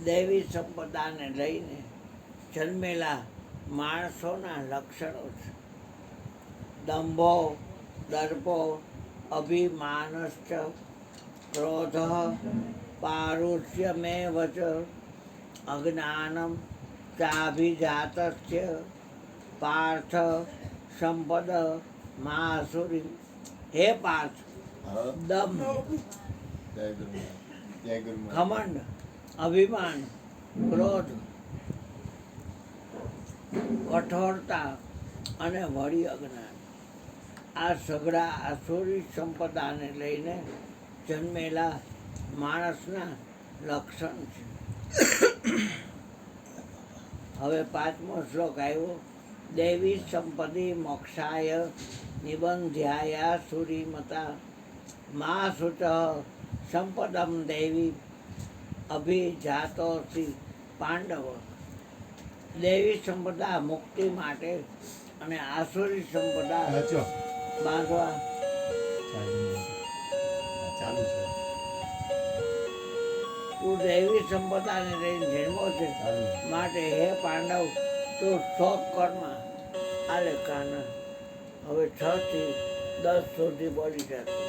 દૈવી સંપદાને લઈને જન્મેલા માણસોના લક્ષણો છે. દંભો, દર્પો, અભિમાનશ્ચ, ક્રોધ, પારુષ્યમેવ ચ, અજ્ઞાનમ ચાભિજાતસ્ય, પાર્થ સંપદ માસુરી. હે પાર્થ, દંભ, ઘમંડ, અભિમાન, ક્રોધ, કઠોરતા અને વળી અજ્ઞાન, આ સઘળા આસુરી સંપદાને લઈને જન્મેલા માણસના લક્ષણ છે. હવે 5મો શ્લોક આવ્યો. દૈવી સંપત્તિ મોક્ષાય નિબંધ્યાયા સુરીમતા મા શુચ સંપદમ દૈવી અભિજાતોસી પાંડવ. દૈવી સંપદા મુક્તિ માટે અને આસુરી સંપદા બાંધવા ચાલુ છે. તું દૈવી સંપદાને લઈને જન્મો છે, માટે હે પાંડવ તું શોક કરમાં આલે કાના. હવે 6 થી 10 સુધી બોલી શકે.